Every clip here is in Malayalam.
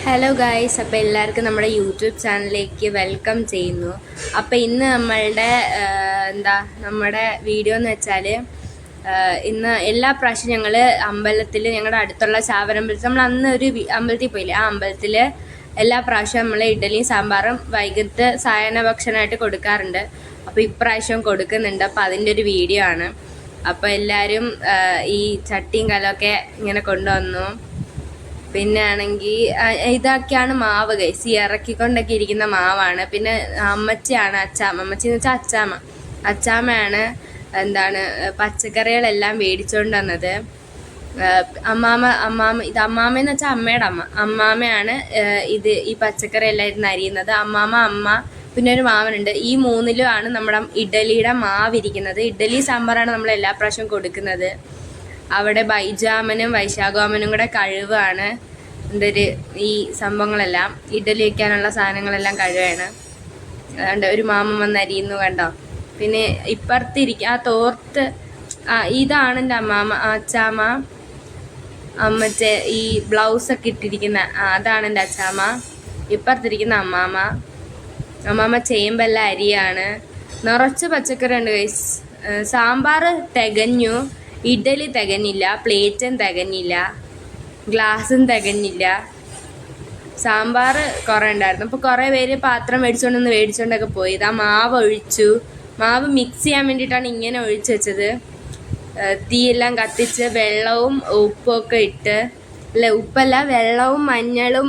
ഹലോ ഗായ്സ്, അപ്പോൾ എല്ലാവർക്കും നമ്മുടെ യൂട്യൂബ് ചാനലിലേക്ക് വെൽക്കം ചെയ്യുന്നു. അപ്പോൾ ഇന്ന് നമ്മുടെ വീഡിയോ എന്ന് വെച്ചാൽ ഇന്ന് എല്ലാ പ്രാവശ്യം ഞങ്ങൾ അമ്പലത്തിൽ, ഞങ്ങളുടെ അടുത്തുള്ള ചാവരമ്പലത്തിൽ, നമ്മൾ അന്ന് ഒരു അമ്പലത്തിൽ പോയില്ലേ, ആ അമ്പലത്തിൽ എല്ലാ പ്രാവശ്യവും നമ്മൾ ഇഡ്ഡലിയും സാമ്പാറും വൈകിട്ട് സായന ഭക്ഷണമായിട്ട് കൊടുക്കാറുണ്ട്. അപ്പോൾ ഇപ്രാവശ്യം കൊടുക്കുന്നുണ്ട്. അപ്പോൾ അതിൻ്റെ ഒരു വീഡിയോ ആണ്. അപ്പോൾ എല്ലാവരും ഈ ചട്ടിയും കലമൊക്കെ ഇങ്ങനെ കൊണ്ടുവന്നു. പിന്നെ ആണെങ്കിൽ ഇതൊക്കെയാണ് മാവ് ഗൈസ്, ഈ ഇറക്കിക്കൊണ്ടൊക്കെ ഇരിക്കുന്ന മാവാണ്. പിന്നെ അമ്മച്ചിയാണ് അച്ചാമ്മ, അമ്മച്ചി എന്ന് വെച്ചാൽ അച്ചാമ്മയാണ് പച്ചക്കറികളെല്ലാം മേടിച്ചുകൊണ്ട് വന്നത്. ഇത് അമ്മാമ്മയെന്ന് വെച്ചാൽ അമ്മയുടെ അമ്മാമ്മയാണ് ഈ പച്ചക്കറി എല്ലാം ഇരുന്ന് അരിയുന്നത്. അമ്മ പിന്നെ ഒരു മാവനുണ്ട്. ഈ മൂന്നിലുമാണ് നമ്മുടെ ഇഡ്ഡലിയുടെ മാവിരിക്കുന്നത്. ഇഡ്ഡലി സാമ്പാറാണ് നമ്മൾ എല്ലാ പ്രാവശ്യവും കൊടുക്കുന്നത്. അവിടെ ബൈജാമനും വൈശാഖാമനും കൂടെ കഴിവാണ് ഈ സംഭവങ്ങളെല്ലാം, ഇഡ്ഡലി വയ്ക്കാനുള്ള സാധനങ്ങളെല്ലാം കഴിവാണ്. അതുകൊണ്ട് ഒരു മാമൻ വന്ന് അരിയുന്നു കണ്ടോ. പിന്നെ ഇപ്പുറത്തിരിക്കുക ആ തോർത്ത്, ഇതാണ് എൻ്റെ അച്ചാമ്മ. അമ്മത്തെ ഈ ബ്ലൗസൊക്കെ ഇട്ടിരിക്കുന്ന അതാണ് എൻ്റെ അച്ചാമ്മ. ഇപ്പുറത്തിരിക്കുന്ന അമ്മാമ്മ ചേമ്പെല്ലാം അരിയാണ്. നിറച്ച് പച്ചക്കറി ഉണ്ട് ഗൈസ്. സാമ്പാർ തികഞ്ഞു, ഇഡ്ഡലി തികഞ്ഞില്ല, പ്ലേറ്റും തികഞ്ഞില്ല, ഗ്ലാസും തികഞ്ഞില്ല. സാമ്പാർ കുറേ ഉണ്ടായിരുന്നു. അപ്പോൾ കുറേ പേര് പാത്രം മേടിച്ചുകൊണ്ടൊക്കെ പോയി. ഇതാ മാവ് മിക്സ് ചെയ്യാൻ വേണ്ടിയിട്ടാണ് ഇങ്ങനെ ഒഴിച്ച് വെച്ചത്. തീയെല്ലാം കത്തിച്ച് വെള്ളവും ഉപ്പൊക്കെ ഇട്ട്, ഉപ്പല്ല, വെള്ളവും മഞ്ഞളും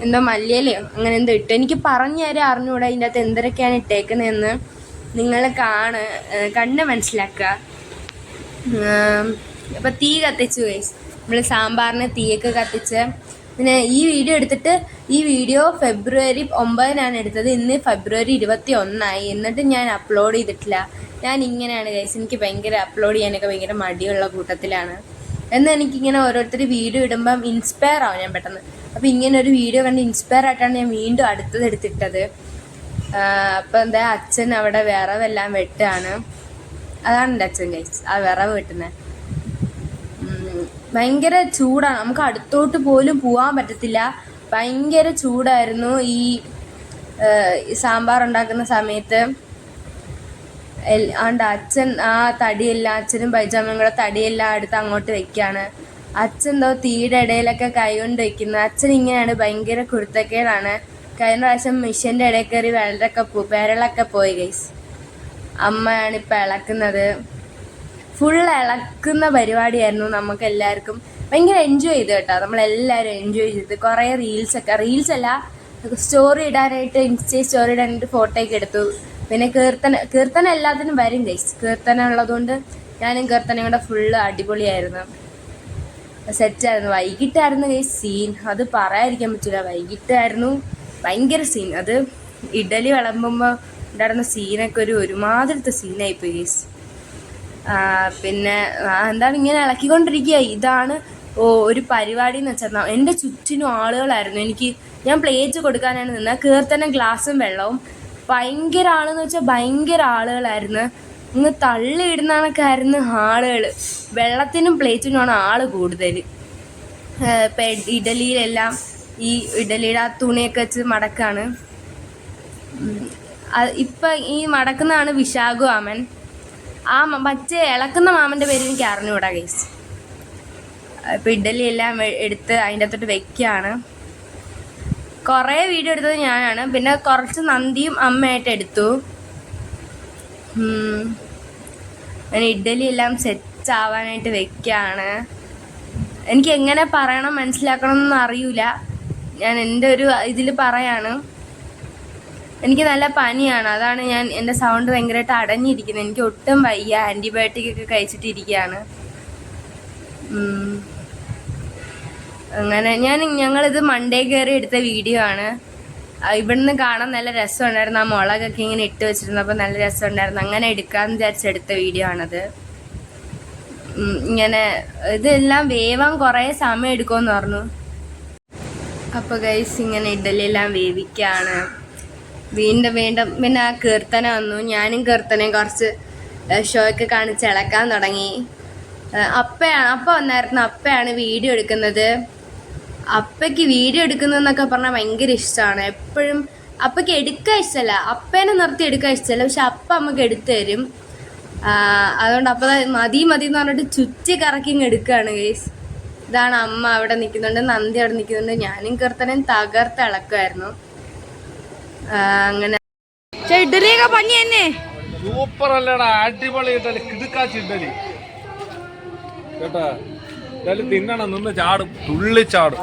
എന്തോ മല്ലിയിലയോ അങ്ങനെ എന്തോ ഇട്ട്. എനിക്ക് പറഞ്ഞു തരാൻ അറിഞ്ഞുകൂടാ ഇതിൻ്റെ അകത്ത് എന്തൊക്കെയാണ് ഇട്ടേക്കുന്നതെന്ന്. നിങ്ങൾ കണ്ട് മനസ്സിലാക്കുക. അപ്പോൾ തീ കത്തിച്ചു ഗൈസ്. നമ്മൾ സാമ്പാറിന് തീയൊക്കെ കത്തിച്ച്, പിന്നെ ഈ വീഡിയോ ഫെബ്രുവരി 9 എടുത്തത്. ഇന്ന് ഫെബ്രുവരി 21. എന്നിട്ട് ഞാൻ അപ്ലോഡ് ചെയ്തിട്ടില്ല. ഞാൻ ഇങ്ങനെയാണ് ഗൈസ്, എനിക്ക് ഭയങ്കര അപ്ലോഡ് ചെയ്യാനൊക്കെ ഭയങ്കര മടിയുള്ള കൂട്ടത്തിലാണ്. എന്നാൽ എനിക്കിങ്ങനെ ഓരോരുത്തർ വീഡിയോ ഇടുമ്പം ഇൻസ്പയർ ആവും ഞാൻ പെട്ടെന്ന്. അപ്പോൾ ഇങ്ങനെ ഒരു വീഡിയോ കണ്ട് ഇൻസ്പയർ ആയിട്ടാണ് ഞാൻ വീണ്ടും അടുത്തത് എടുത്തിട്ടത്. അപ്പോൾ അച്ഛൻ അവിടെ വിറവെല്ലാം വെട്ടാണ്. അതാണ് എൻ്റെ അച്ഛൻ ഗൈസ്, ആ വിറവ് വെട്ടുന്നത്. ഭയങ്കര ചൂടാണ്, നമുക്ക് അടുത്തോട്ട് പോലും പോകാൻ പറ്റത്തില്ല. ഭയങ്കര ചൂടായിരുന്നു ഈ സാമ്പാർ ഉണ്ടാക്കുന്ന സമയത്ത്. അച്ഛൻ അച്ഛനും ബൈജാമനും കൂടെ തടിയെല്ലാം എടുത്ത് അങ്ങോട്ട് വെക്കുകയാണ്. അച്ഛൻ എന്തോ തീയുടെ ഇടയിലൊക്കെ കൈ കൊണ്ട് വെക്കുന്നത്. അച്ഛൻ ഇങ്ങനെയാണ്, ഭയങ്കര കുരുത്തക്കേടാണ്. കഴിഞ്ഞ പ്രാവശ്യം മിഷ്യൻ്റെ ഇടയിൽ കയറി വിരലൊക്കെ പോയി ഗൈസ്. അമ്മയാണ് ഇപ്പം ഇളക്കുന്നത്. ഫുൾ ഇളക്കുന്ന പരിപാടിയായിരുന്നു. നമുക്ക് എല്ലാവർക്കും ഭയങ്കര എൻജോയ് ചെയ്തു കേട്ടോ. നമ്മളെല്ലാവരും എൻജോയ് ചെയ്ത് കുറേ റീൽസല്ല, സ്റ്റോറി ഇടാനായിട്ട്, ഇൻസ്റ്റ സ്റ്റോറി ഇടാനായിട്ട് ഫോട്ടോയൊക്കെ എടുത്തു. പിന്നെ കീർത്തന എല്ലാത്തിനും വരും ഗൈസ്. കീർത്തന ഉള്ളതുകൊണ്ട് ഞാനും കീർത്തനയും കൂടെ ഫുള്ള് അടിപൊളിയായിരുന്നു, സെറ്റായിരുന്നു. വൈകിട്ടായിരുന്നു ഗൈസ് സീൻ, അത് പറയാതിരിക്കാൻ പറ്റില്ല. വൈകിട്ടായിരുന്നു ഭയങ്കര സീൻ. അത് ഇഡലി വിളമ്പുമ്പോൾ ഉണ്ടായിരുന്ന സീനൊക്കെ ഒരുമാതിരത്തെ സീനായിപ്പോയി ഗൈസ്. പിന്നെ ഇങ്ങനെ ഇളക്കിക്കൊണ്ടിരിക്കുക. ഇതാണ് ഒരു പരിപാടി എന്ന് വെച്ചാൽ എൻ്റെ ചുറ്റിനും ആളുകളായിരുന്നു. ഞാൻ പ്ലേറ്റ് കൊടുക്കാനാണ് നിന്നത്. കീർത്തനം ഗ്ലാസും വെള്ളവും. ഭയങ്കര ആളെന്ന് വെച്ചാൽ ഭയങ്കര ആളുകളായിരുന്നു. ഇങ്ങ് തള്ളിയിടുന്നതൊക്കെ ആയിരുന്നു ആളുകൾ. വെള്ളത്തിനും പ്ലേറ്റിനുമാണ് ആൾ കൂടുതൽ. ഇപ്പം ഇഡലിയിലെല്ലാം ഈ ഇഡലിയുടെ ആ തുണിയൊക്കെ വെച്ച് മടക്കാണ്. ഇപ്പം ഈ മടക്കുന്നതാണ് വിശാഖു മാമൻ. മറ്റേ ഇളക്കുന്ന മാമൻ്റെ പേര് എനിക്ക് അറിഞ്ഞുകൂടാ ഗൈസ്. ഇപ്പം ഇഡലി എല്ലാം എടുത്ത് അതിൻ്റെ അകത്തോട്ട് വെക്കുകയാണ്. കുറേ വീഡിയോ എടുത്തത് ഞാനാണ്. പിന്നെ കുറച്ച് നന്ദിയും അമ്മയായിട്ട് എടുത്തു. ഞാൻ ഇഡലി എല്ലാം സെറ്റ് ആവാനായിട്ട് വെക്കുകയാണ്. എനിക്ക് എങ്ങനെ പറയണം മനസ്സിലാക്കണം എന്നൊന്നും അറിയില്ല. ഞാൻ എൻ്റെ ഒരു ഇതിൽ പറയാണ്. എനിക്ക് നല്ല പനിയാണ്, അതാണ് എൻ്റെ സൗണ്ട് ഭയങ്കരമായിട്ട് അടഞ്ഞിരിക്കുന്നത്. എനിക്ക് ഒട്ടും വയ്യ, ആൻറ്റിബയോട്ടിക് ഒക്കെ കഴിച്ചിട്ടിരിക്കുകയാണ്. അങ്ങനെ ഞങ്ങളിത് മൺഡേ കയറി എടുത്ത വീഡിയോ ആണ്. ഇവിടുന്ന് കാണാൻ നല്ല രസമുണ്ടായിരുന്നു. ആ മുളകൊക്കെ ഇങ്ങനെ ഇട്ട് വെച്ചിരുന്നപ്പോൾ നല്ല രസമുണ്ടായിരുന്നു. അങ്ങനെ എടുക്കാമെന്ന് വിചാരിച്ചെടുത്ത വീഡിയോ ആണത്. ഇങ്ങനെ ഇതെല്ലാം വേവാൻ കുറേ സമയം എടുക്കുമെന്ന് പറഞ്ഞു. അപ്പോൾ ഗൈസ് ഇങ്ങനെ ഇഡലി എല്ലാം വേവിക്കുകയാണ്. വീണ്ടും പിന്നെ ആ കീർത്തന വന്നു. ഞാനും കീർത്തനയും കുറച്ച് ഷോയൊക്കെ കാണിച്ച് ഇളക്കാൻ തുടങ്ങി. അപ്പ വന്നായിരുന്നു. അപ്പയാണ് വീഡിയോ എടുക്കുന്നത്. അപ്പയ്ക്ക് വീഡിയോ എടുക്കുന്നതെന്നൊക്കെ പറഞ്ഞാൽ ഭയങ്കര ഇഷ്ടമാണ്. എപ്പോഴും അപ്പയ്ക്ക് എടുക്കാൻ ഇഷ്ടമല്ല, അപ്പേനെ നിർത്തി എടുക്കാൻ ഇഷ്ടമല്ല, പക്ഷെ അപ്പ നമുക്ക് എടുത്തു തരും. അതുകൊണ്ട് അപ്പം മതി മതി എന്ന് പറഞ്ഞിട്ട് ചുറ്റി കറക്കി ഇങ്ങ് എടുക്കുകയാണ് ഗൈസ്. ഇതാണ് അമ്മ അവിടെ നിൽക്കുന്നുണ്ട്, നന്ദി അവിടെ നിൽക്കുന്നുണ്ട്, ഞാനും കീർത്തനയും തകർത്ത് ഇളക്കുമായിരുന്നു. അങ്ങനെ ഇഡലിയൊക്കെ പഞ്ഞി തന്നെ സൂപ്പർ അല്ലടാ, അടിപൊളി ഇഡലി, കിടുക്കാച്ചി ഇഡലി കേട്ടാ. ഇഡലി തിന്നണം, നിന്ന് ചാടും, തുള്ളിച്ചാടും.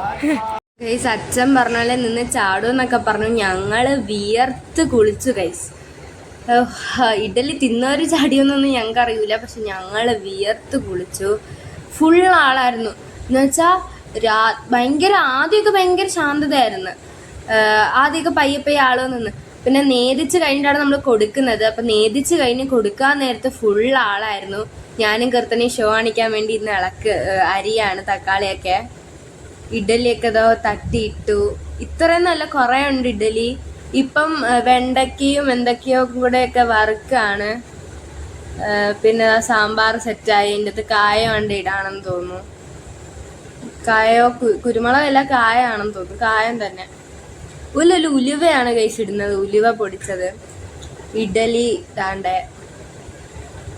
ഗൈസ് അച്ഛൻ പറഞ്ഞാലേ നിന്ന് ചാടും എന്നൊക്കെ പറഞ്ഞു. ഞങ്ങള് വിയർത്ത് കുളിച്ചു ഗൈസ്. ഇഡലി തിന്നവര് ചാടിയൊന്നൊന്നും ഞങ്ങൾക്ക് അറിയില്ല, പക്ഷെ ഞങ്ങള് വിയർത്ത് കുളിച്ചു. ഫുൾ ആളായിരുന്നു എന്ന് വെച്ചാൽ ഭയങ്കര ആദ്യമൊക്കെ ഭയങ്കര ശാന്തതയായിരുന്നു. ആദ്യമൊക്കെ പയ്യെ പയ്യെ ആളോ നിന്ന്, പിന്നെ നേദിച്ച് കഴിഞ്ഞിട്ടാണ് നമ്മൾ കൊടുക്കുന്നത്. അപ്പം നേദിച്ച് കഴിഞ്ഞ് കൊടുക്കാൻ നേരത്തെ ഫുൾ ആളായിരുന്നു. ഞാനും കീർത്തനയും ഷോ കാണിക്കാൻ വേണ്ടി ഇന്ന് അരിയാണ്, തക്കാളിയൊക്കെ. ഇഡലിയൊക്കെ ഇതോ തട്ടിയിട്ടു. ഇത്രയും നല്ല കുറേ ഉണ്ട് ഇഡലി. ഇപ്പം വെണ്ടയ്ക്കയും എന്തൊക്കെയോ കൂടെയൊക്കെ വറുക്കാണ്. പിന്നെ സാമ്പാർ സെറ്റായി. അതിൻ്റെ അകത്ത് കായ കൊണ്ട് ഇടാണെന്ന് തോന്നുന്നു. കായോ കുരുമുളകല്ല, കായാണെന്ന് തോന്നുന്നു. കായം തന്നെ. ഉലുവയാണ് കഴിച്ചിടുന്നത്, ഉലുവ പൊടിച്ചത്. ഇഡലി താണ്ടെ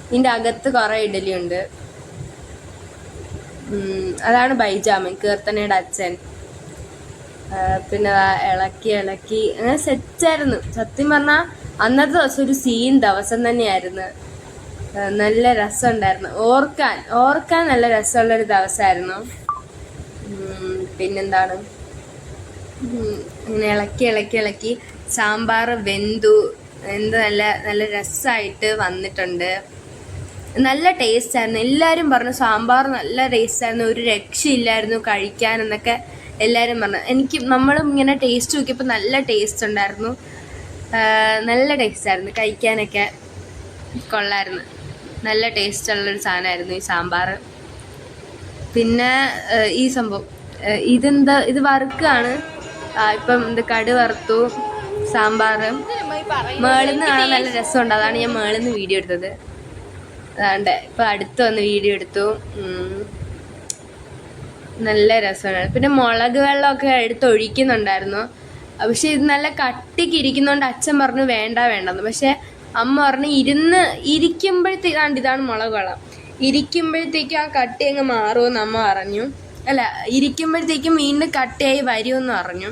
ഇതിൻ്റെ അകത്ത് കുറേ ഇഡലി ഉണ്ട്. അതാണ് ബൈജാമൻ, കീർത്തനയുടെ അച്ഛൻ. പിന്നെ ഇളക്കി അങ്ങനെ സെറ്റായിരുന്നു. സത്യം പറഞ്ഞാൽ അന്നത്തെ ദിവസം ഒരു സീൻ ദിവസം തന്നെയായിരുന്നു. നല്ല രസമുണ്ടായിരുന്നു. ഓർക്കാൻ നല്ല രസമുള്ളൊരു ദിവസമായിരുന്നു. പിന്നെന്താണ്, ഇങ്ങനെ ഇളക്കി സാമ്പാർ വെന്തു നല്ല രസമായിട്ട് വന്നിട്ടുണ്ട്. നല്ല ടേസ്റ്റ് ആയിരുന്നു. എല്ലാവരും പറഞ്ഞു സാമ്പാർ നല്ല ടേസ്റ്റ് ആയിരുന്നു, ഒരു രക്ഷയില്ലായിരുന്നു കഴിക്കാൻ എന്നൊക്കെ എല്ലാവരും പറഞ്ഞു. നമ്മളും ഇങ്ങനെ ടേസ്റ്റ് നോക്കിയപ്പോൾ നല്ല ടേസ്റ്റ് ഉണ്ടായിരുന്നു. നല്ല ടേസ്റ്റ് ആയിരുന്നു, കഴിക്കാനൊക്കെ കൊള്ളായിരുന്നു. നല്ല ടേസ്റ്റ് ഉള്ളൊരു സാധനമായിരുന്നു ഈ സാമ്പാർ. പിന്നെ ഈ സംഭവം ഇത് വറുക്കാണ്. ഇപ്പം കടു വറുത്തു. സാമ്പാർ മേളിന്ന് കാണാൻ നല്ല രസമുണ്ട്, അതാണ് ഞാൻ മേളിന്ന് വീഡിയോ എടുത്തത്. അതാണ്ട് ഇപ്പം അടുത്ത് വന്ന് വീഡിയോ എടുത്തു. നല്ല രസമാണ്. പിന്നെ മുളക് വെള്ളമൊക്കെ എടുത്ത് ഒഴിക്കുന്നുണ്ടായിരുന്നു. പക്ഷെ ഇത് നല്ല കട്ടിക്ക് ഇരിക്കുന്നതുകൊണ്ട് അച്ഛൻ പറഞ്ഞു വേണ്ടെന്ന്. പക്ഷെ അമ്മ പറഞ്ഞു ഇരിക്കുമ്പോഴത്തേക്കാണ്ട് ഇതാണ് മുളക് വെള്ളം, ഇരിക്കുമ്പോഴത്തേക്കും ആ കട്ടി അങ്ങ് മാറുമെന്ന് അമ്മ പറഞ്ഞു. അല്ല, ഇരിക്കുമ്പോഴത്തേക്കും വീണ്ടും കട്ടിയായി വരുമെന്ന് പറഞ്ഞു.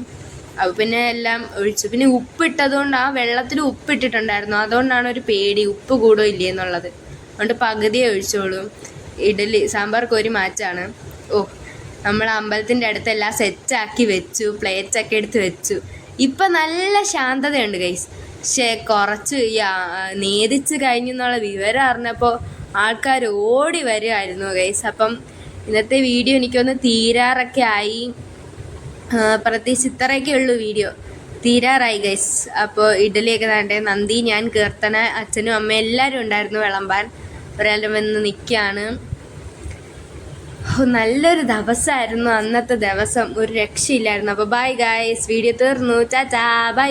അപ്പോൾ പിന്നെ എല്ലാം ഒഴിച്ചു. പിന്നെ ഉപ്പിട്ടതുകൊണ്ട് ആ വെള്ളത്തിൽ ഉപ്പിട്ടിട്ടുണ്ടായിരുന്നു, അതുകൊണ്ടാണ് ഒരു പേടി ഉപ്പ് കൂടോ ഇല്ലേ എന്നുള്ളത്. അതുകൊണ്ട് പകുതിയെ ഒഴിച്ചോളൂ. സാമ്പാർക്ക് ഒരു മാറ്റാണ്. നമ്മൾ അമ്പലത്തിൻ്റെ അടുത്തെല്ലാം സെറ്റാക്കി വെച്ചു, പ്ലേറ്റ്സൊക്കെ എടുത്ത് വെച്ചു. ഇപ്പം നല്ല ശാന്തതയുണ്ട് ഗൈസ്. പക്ഷേ കുറച്ച് നേദിച്ച് കഴിഞ്ഞെന്നുള്ള വിവരം അറിഞ്ഞപ്പോൾ ആൾക്കാർ ഓടി വരുമായിരുന്നു ഗൈസ്. അപ്പം ഇന്നത്തെ വീഡിയോ എനിക്കൊന്ന് തീരാറൊക്കെ ആയി. പ്രത്യേകിച്ച് ഇത്രയൊക്കെ ഉള്ളൂ വീഡിയോ, തീരാറായി ഗൈസ്. അപ്പോൾ ഇഡലിയൊക്കെ താണ്ടേ നന്ദി, ഞാൻ, കീർത്തന, അച്ഛനും അമ്മയും എല്ലാവരും ഉണ്ടായിരുന്നു വിളമ്പാൻ. ഒരാളും വന്ന് നിൽക്കുകയാണ്. നല്ലൊരു ദിവസമായിരുന്നു അന്നത്തെ ദിവസം, ഒരു രക്ഷയില്ലായിരുന്നു. അപ്പോൾ ബൈ ഗൈസ്, വീഡിയോ തീർന്നു. Tata bye.